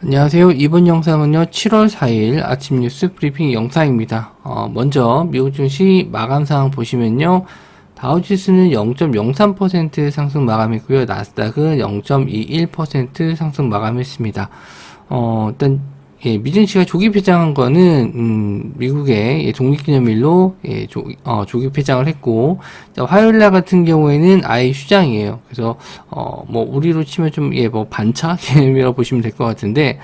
안녕하세요. 이번 영상은요, 7월 4일 아침 뉴스 브리핑 영상입니다. 먼저 미국 증시 마감 상황 보시면요, 다우지수는 0.03% 상승 마감했고요, 나스닥은 0.21% 상승 마감했습니다. 일단 미증시가 조기 폐장한 거는 미국의 독립기념일로 조기 폐장을 했고, 화요일날 같은 경우에는 아예 휴장이에요. 그래서 뭐 우리로 치면 좀 뭐 반차 개념이라고 보시면 될 것 같은데,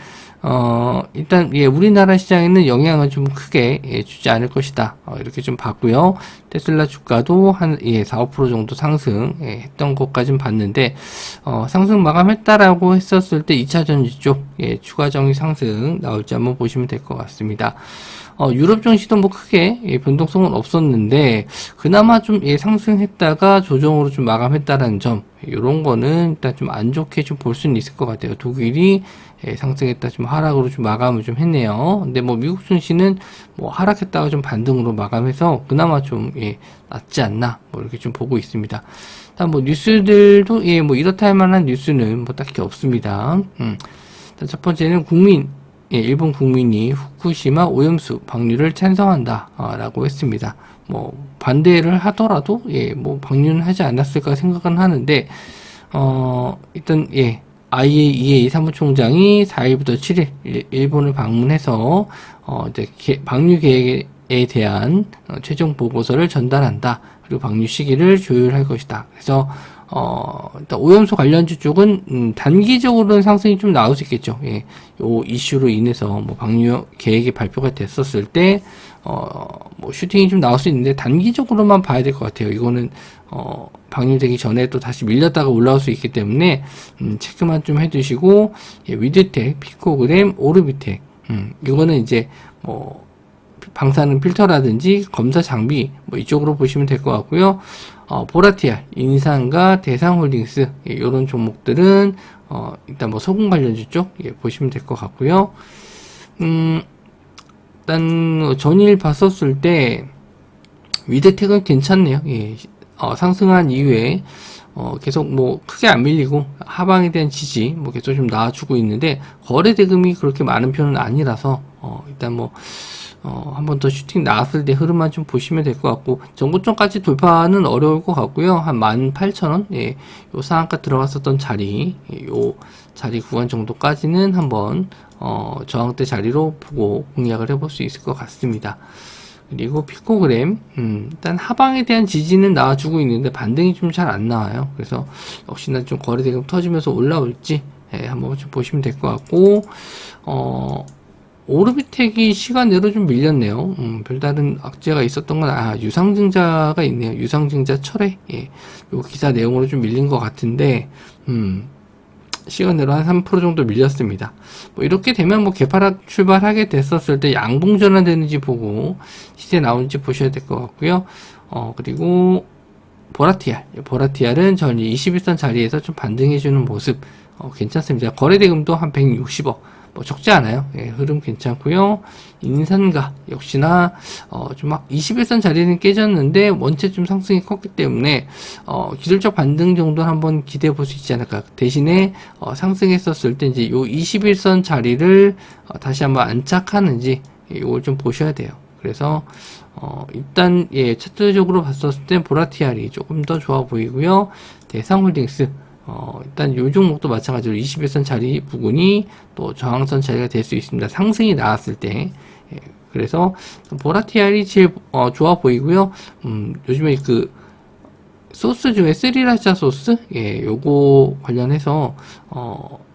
일단 우리나라 시장에는 영향을 좀 크게 주지 않을 것이다. 이렇게 좀 봤고요. 테슬라 주가도 한 4, 5% 정도 상승 했던 것까진 봤는데, 상승 마감했다라고 했었을 때 2차 전지 쪽 추가적인 상승 나올지 한번 보시면 될 것 같습니다. 유럽 증시도 뭐 크게 변동성은 없었는데 그나마 좀 상승했다가 조정으로 좀 마감했다라는 점, 이런 거는 일단 좀 안 좋게 좀 볼 수는 있을 것 같아요. 독일이 상승했다 좀 하락으로 좀 마감을 좀 했네요. 근데 뭐 미국 증시는 뭐 하락했다가 좀 반등으로 마감해서 그나마 좀 낫지 않나, 뭐 이렇게 좀 보고 있습니다. 일단 뭐 뉴스들도 뭐 이렇다 할 만한 뉴스는 뭐 딱히 없습니다. 일단 첫 번째는 일본 국민이 후쿠시마 오염수 방류를 찬성한다 라고 했습니다. 뭐 반대를 하더라도 뭐 방류는 하지 않았을까 생각은 하는데, 일단 IAEA 사무총장이 4일부터 7일 일본을 방문해서 이제 방류 계획에 대한 최종 보고서를 전달한다. 그리고 방류 시기를 조율할 것이다. 그래서 일단 오염수 관련주 쪽은 단기적으로는 상승이 좀 나올 수 있겠죠. 요 이슈로 인해서 뭐 방류 계획이 발표가 됐었을 때 뭐 슈팅이 좀 나올 수 있는데 단기적으로만 봐야 될 것 같아요. 이거는 방류되기 전에 또 다시 밀렸다가 올라올 수 있기 때문에 체크만 좀 해두시고, 위드텍, 피코그램, 오르비텍, 이거는 이제 뭐 방사능 필터라든지 검사 장비 뭐 이쪽으로 보시면 될 것 같고요. 보라티알, 인산과 대상홀딩스 이런 종목들은 일단 뭐 소금 관련주 쪽 보시면 될 것 같고요. 일단 전일 봤었을 때 위드텍은 괜찮네요. 상승한 이후에 계속 뭐 크게 안 밀리고 하방에 대한 지지 뭐 계속 좀 나와주고 있는데, 거래 대금이 그렇게 많은 편은 아니라서 일단 뭐 한 번 더 슈팅 나왔을 때 흐름만 좀 보시면 될 것 같고, 정고점까지 돌파는 어려울 것 같고요. 한 18,000원, 요 상한가 들어갔었던 자리, 요 자리 구간 정도까지는 한번 저항대 자리로 보고 공략을 해볼 수 있을 것 같습니다. 그리고 피코그램, 일단 하방에 대한 지지는 나와주고 있는데 반등이 좀 잘 안 나와요. 그래서 역시나 좀 거래대금 터지면서 올라올지 한번 좀 보시면 될 것 같고, 오르비텍이 시간내로 좀 밀렸네요. 별다른 악재가 있었던 건, 유상증자가 있네요. 유상증자 철회. 요 기사 내용으로 좀 밀린 것 같은데, 시간내로 한 3% 정도 밀렸습니다. 뭐 이렇게 되면 뭐 개파락 출발하게 됐었을 때 양봉 전환되는지 보고 시세 나오는지 보셔야 될 것 같고요. 그리고 보라티알은 전일 21선 자리에서 좀 반등해주는 모습 괜찮습니다. 거래대금도 한 160억, 뭐 적지 않아요. 흐름 괜찮고요. 인산가 역시나 좀 21선 자리는 깨졌는데 원체 좀 상승이 컸기 때문에 기술적 반등 정도는 한번 기대해 볼 수 있지 않을까. 대신에 상승했었을 때 이제 요 21선 자리를 다시 한번 안착하는지 이걸 좀 보셔야 돼요. 그래서 일단 차트적으로 봤었을 때 보라티알이 조금 더 좋아 보이고요. 대상홀딩스 일단 요 종목도 마찬가지로 21선 자리 부근이 또 저항선 자리가 될 수 있습니다. 상승이 나왔을 때. 그래서 보라티알이 제일 좋아 보이고요. 요즘에 그 소스 중에 스리라차 소스, 요거 관련해서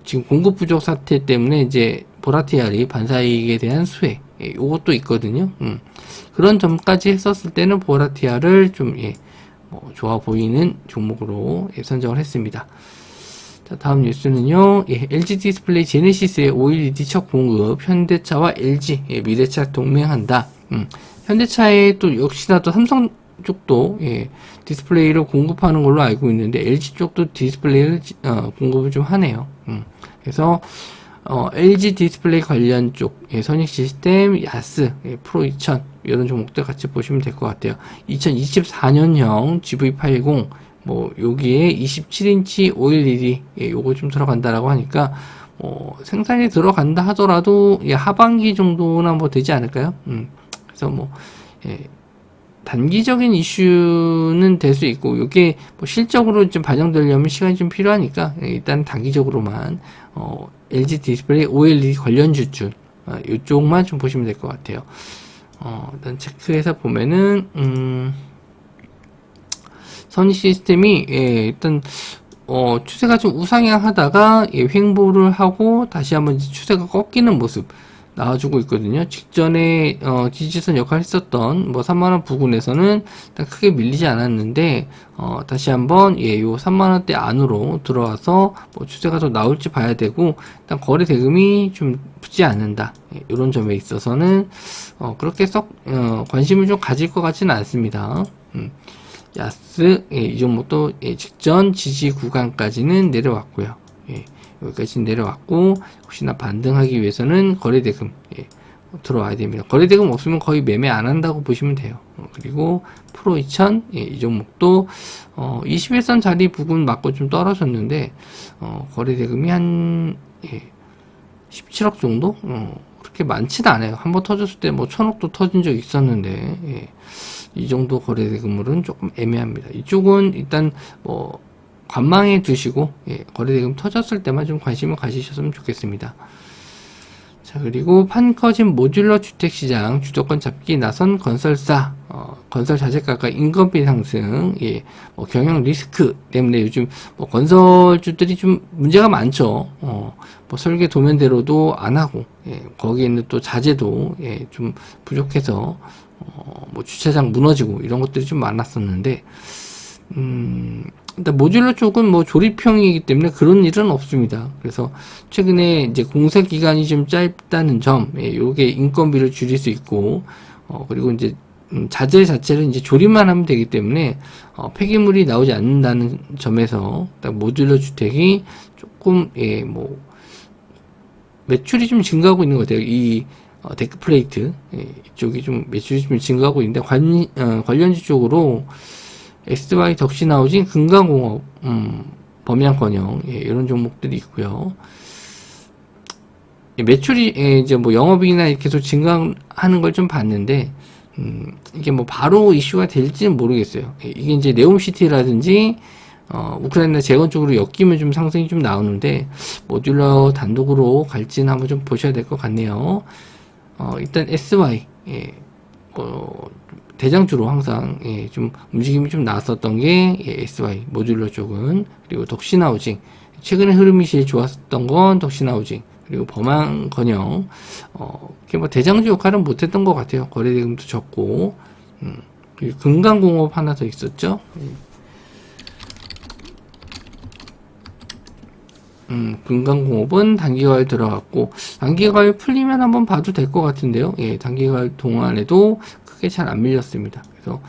지금 공급 부족 사태 때문에 이제 보라티알이 반사이익에 대한 수혜, 요것도 있거든요. 그런 점까지 했었을 때는 보라티알을 좀 좋아 보이는 종목으로 선정을 했습니다. 자, 다음 뉴스는요, LG 디스플레이 제네시스의 OLED 첫 공급, 현대차와 LG, 미래차 동맹한다. 현대차에 또 역시나 또 삼성 쪽도 디스플레이를 공급하는 걸로 알고 있는데, LG 쪽도 디스플레이를 공급을 좀 하네요. 그래서 LG 디스플레이 관련 쪽, 선익 시스템, 야스, 프로 2000 이런 종목들 같이 보시면 될 것 같아요. 2024년형 GV80 뭐 여기에 27인치 OLED 요거 좀 들어간다라고 하니까 생산이 들어간다 하더라도 예, 하반기 정도나 뭐 되지 않을까요? 그래서 뭐 예, 단기적인 이슈는 될 수 있고, 이게 뭐 실적으로 좀 반영되려면 시간이 좀 필요하니까 일단 단기적으로만 LG 디스플레이 OLED 관련주줄 이쪽만 좀 보시면 될 것 같아요. 일단 체크해서 보면은 선희 시스템이 예, 일단 추세가 좀 우상향하다가 예, 횡보를 하고 다시 한번 추세가 꺾이는 모습 나와주고 있거든요. 직전에 지지선 역할을 했었던 뭐 3만원 부근에서는 일단 크게 밀리지 않았는데 다시 한번 예, 요 3만원대 안으로 들어와서 뭐 추세가 더 나올지 봐야 되고, 일단 거래 대금이 좀 붙지 않는다, 예, 이런 점에 있어서는 그렇게 썩 관심을 좀 가질 것 같지는 않습니다. 야스 예, 이 종목도 예, 직전 지지 구간까지는 내려왔고요. 예, 여기까지 내려왔고, 혹시나 반등하기 위해서는 거래대금 예, 들어와야 됩니다. 거래대금 없으면 거의 매매 안 한다고 보시면 돼요. 그리고 프로 2000 예, 이 종목도 21선 자리 부분 맞고 좀 떨어졌는데 거래대금이 한 예, 17억 정도? 그렇게 많지는 않아요. 한번 터졌을 때 뭐 1000억도 터진 적 있었는데 예, 이 정도 거래대금물은 조금 애매합니다. 이쪽은 일단 뭐 관망해 두시고 예, 거래대금 터졌을 때만 좀 관심을 가지셨으면 좋겠습니다. 자, 그리고 판 커진 모듈러 주택시장 주도권 잡기 나선 건설사, 건설 자재가가 인건비 상승, 예, 뭐 경영 리스크 때문에 요즘 뭐 건설주들이 좀 문제가 많죠. 뭐 설계 도면대로도 안 하고, 예, 거기에 있는 또 자재도 예, 좀 부족해서 뭐 주차장 무너지고 이런 것들이 좀 많았었는데, 일단 모듈러 쪽은 뭐 조립형이기 때문에 그런 일은 없습니다. 그래서 최근에 이제 공사 기간이 좀 짧다는 점, 예, 요게 인건비를 줄일 수 있고, 그리고 이제 자재 자체를 이제 조립만 하면 되기 때문에 폐기물이 나오지 않는다는 점에서 딱 모듈러 주택이 조금 예, 뭐 매출이 좀 증가하고 있는 것 같아요. 이 데크 플레이트 예, 이쪽이 좀 매출이 좀 증가하고 있는데 관련주 쪽으로 SY 덕신하우징, 금강공업, 범양건영 예, 이런 종목들이 있고요. 예, 매출이 예, 이제 뭐 영업이익이나 계속 증가하는 걸 좀 봤는데 이게 뭐 바로 이슈가 될지는 모르겠어요. 예, 이게 이제 네옴시티라든지 우크라이나 재건 쪽으로 엮이면 좀 상승이 좀 나오는데 모듈러 단독으로 갈지는 한번 좀 보셔야 될 것 같네요. 일단 SY 예, 대장주로 항상 예, 좀 움직임이 좀 나왔었던 게 예, SY 모듈러 쪽은, 그리고 덕신하우징 최근에 흐름이 제일 좋았었던 건 덕신하우징, 그리고 범양건영 이렇게 뭐 대장주 역할은 못했던 것 같아요. 거래대금도 적고, 그리고 금강공업 하나 더 있었죠. 금강공업은 단기가에 들어갔고, 단기가에 풀리면 한번 봐도 될 것 같은데요. 예, 단기가 동안에도 크게 잘 안 밀렸습니다. 그래서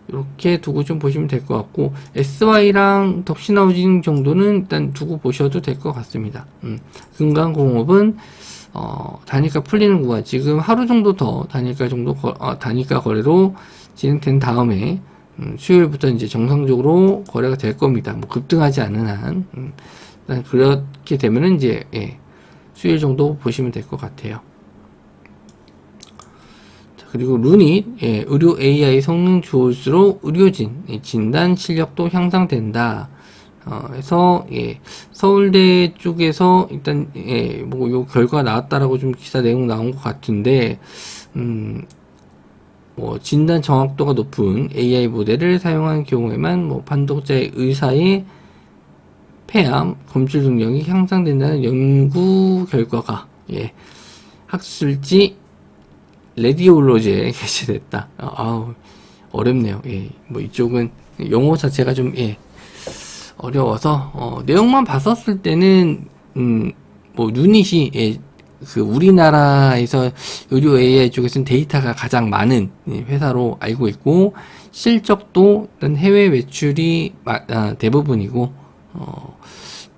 이렇게 두고 좀 보시면 될 것 같고, SY랑 덕신하우징 정도는 일단 두고 보셔도 될 것 같습니다. 금강공업은 단일가 풀리는 구간, 지금 하루 정도 더 단일가 정도 단일가 거래로 진행된 다음에 수요일부터 이제 정상적으로 거래가 될 겁니다. 뭐 급등하지 않는 한. 그렇게 되면은 이제 예, 수요일 정도 보시면 될 것 같아요. 자, 그리고 루닛 예, 의료 AI 성능 좋을수록 의료진 예, 진단 실력도 향상된다. 해서 예, 서울대 쪽에서 일단 예, 뭐 요 결과 나왔다라고 좀 기사 내용 나온 것 같은데, 뭐 진단 정확도가 높은 AI 모델을 사용한 경우에만 뭐 판독자의 의사의 폐암 검출 능력이 향상된다는 연구 결과가 예, 학술지 레디올로지에 게시됐다. 어렵네요. 예, 뭐 이쪽은 용어 자체가 좀 예, 어려워서 내용만 봤었을 때는 뭐 유닛이 예, 그 우리나라에서 의료 AI 쪽에서는 데이터가 가장 많은 회사로 알고 있고, 실적도 일단 해외 매출이 대부분이고,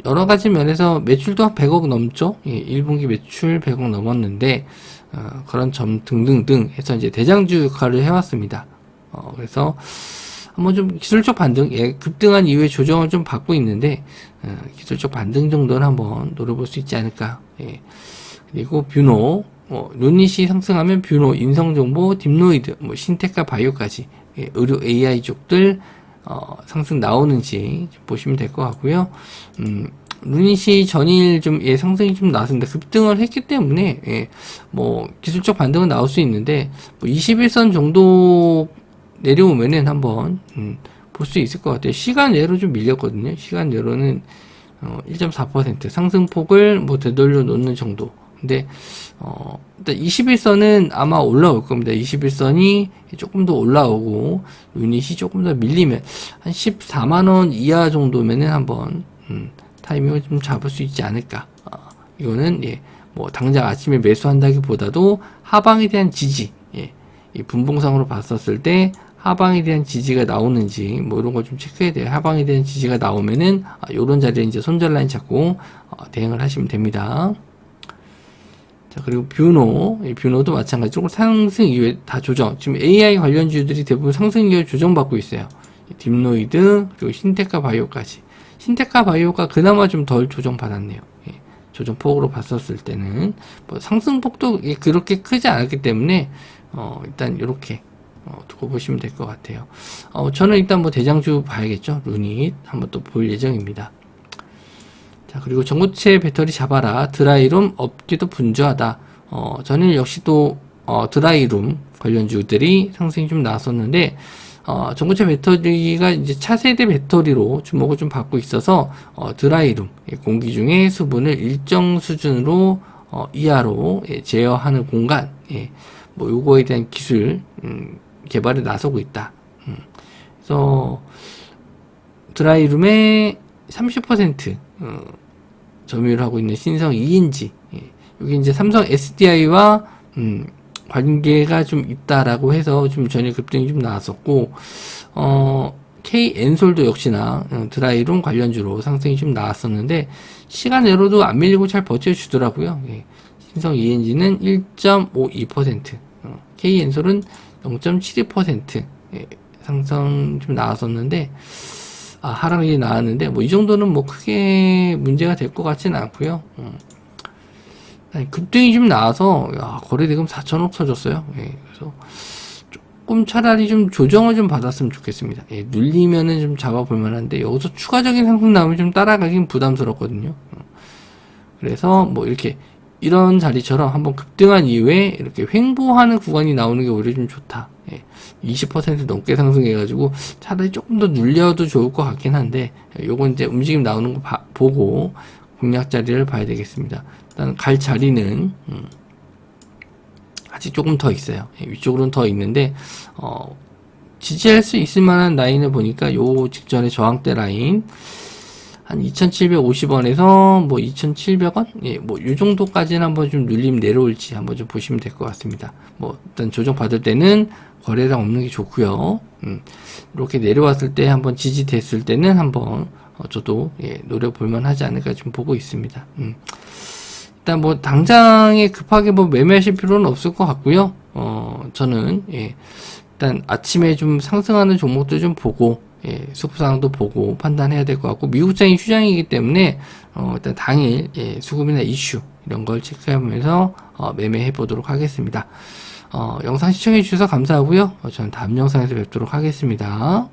여러 가지 면에서 매출도 100억 넘죠. 예, 1분기 매출 100억 넘었는데, 그런 점 등등등 해서 이제 대장주 역할을 해왔습니다. 그래서, 한번 좀 기술적 반등, 예, 급등한 이후에 조정을 좀 받고 있는데, 기술적 반등 정도는 한번 노려볼 수 있지 않을까. 예. 그리고 뷰노, 루닛이 상승하면 뷰노, 인성정보, 딥노이드, 신테카 바이오까지, 예, 의료 AI 쪽들, 상승 나오는지 좀 보시면 될 것 같고요. 루닛이 전일 좀, 예, 상승이 좀 나왔습니다. 급등을 했기 때문에, 예, 기술적 반등은 나올 수 있는데, 21선 정도 내려오면은 한번, 볼 수 있을 것 같아요. 시간외로 좀 밀렸거든요. 시간외로는, 1.4% 상승폭을 되돌려 놓는 정도. 근데, 일단 21선은 아마 올라올 겁니다. 21선이 조금 더 올라오고, 유닛이 조금 더 밀리면, 한 14만원 이하 정도면은 한번, 타이밍을 좀 잡을 수 있지 않을까. 이거는, 예, 당장 아침에 매수한다기 보다도 하방에 대한 지지, 예, 이 분봉상으로 봤었을 때, 하방에 대한 지지가 나오는지 이런 걸 좀 체크해야 돼요. 하방에 대한 지지가 나오면은 요런 자리에 이제 손절 라인 잡고 대응을 하시면 됩니다. 자, 그리고 뷰노, 뷰노도 마찬가지로 상승 이후에 다 조정. 지금 AI 관련주들이 대부분 상승 이후에 조정받고 있어요. 딥노이드 그리고 신테카 바이오까지. 신테카 바이오가 그나마 좀 덜 조정받았네요. 예, 조정폭으로 봤었을 때는 상승폭도 그렇게 크지 않았기 때문에 일단 이렇게 두고 보시면 될 것 같아요. 저는 일단 대장주 봐야겠죠. 루닛 한번 또 볼 예정입니다. 자, 그리고 전고체 배터리 잡아라. 드라이룸 업계도 분주하다. 저는 역시 또 드라이룸 관련주들이 상승이 좀 나왔었는데 전고체 배터리가 이제 차세대 배터리로 주목을 좀 받고 있어서 드라이룸 공기 중에 수분을 일정 수준으로 이하로 제어하는 공간 요거에 대한 기술 개발에 나서고 있다. 그래서 드라이룸의 30% 점유를 하고 있는 신성 ENG, 여기 이제 삼성 SDI와 관계가 좀 있다라고 해서 좀 전일 급등이 좀 나왔었고, K엔솔도 역시나 드라이룸 관련주로 상승이 좀 나왔었는데 시간외로도 안 밀리고 잘 버텨주더라고요. 신성 ENG는 1.52%, K엔솔은 0.72% 상승 좀 나왔었는데 하락이 나왔는데 이 정도는 크게 문제가 될 것 같지는 않고요. 급등이 좀 나와서 거래대금 4천억 터졌어요. 그래서 조금 차라리 좀 조정을 좀 받았으면 좋겠습니다. 눌리면은 좀 잡아볼 만한데 여기서 추가적인 상승 나오면 좀 따라가긴 부담스럽거든요. 그래서 이렇게 이런 자리처럼 한번 급등한 이후에 이렇게 횡보하는 구간이 나오는 게 오히려 좀 좋다. 20% 넘게 상승해가지고 차라리 조금 더 눌려도 좋을 것 같긴 한데 요건 이제 움직임 나오는 거 보고 공략 자리를 봐야 되겠습니다. 일단 갈 자리는 아직 조금 더 있어요. 위쪽으로는 더 있는데 지지할 수 있을 만한 라인을 보니까 요 직전에 저항대 라인 한 2,750원에서 2,700원? 요 정도까지는 한번 좀 눌림 내려올지 한번 좀 보시면 될 것 같습니다. 일단 조정 받을 때는 거래량 없는 게 좋고요. 이렇게 내려왔을 때 한번 지지됐을 때는 한번 저도 노려볼만 하지 않을까 좀 보고 있습니다. 일단 당장에 급하게 매매하실 필요는 없을 것 같고요. 저는 일단 아침에 좀 상승하는 종목들 좀 보고 수급상도 보고 판단해야 될 것 같고 미국장이 휴장이기 때문에 일단 당일 수급이나 이슈 이런 걸 체크하면서 매매해 보도록 하겠습니다. 영상 시청해 주셔서 감사하고요. 저는 다음 영상에서 뵙도록 하겠습니다.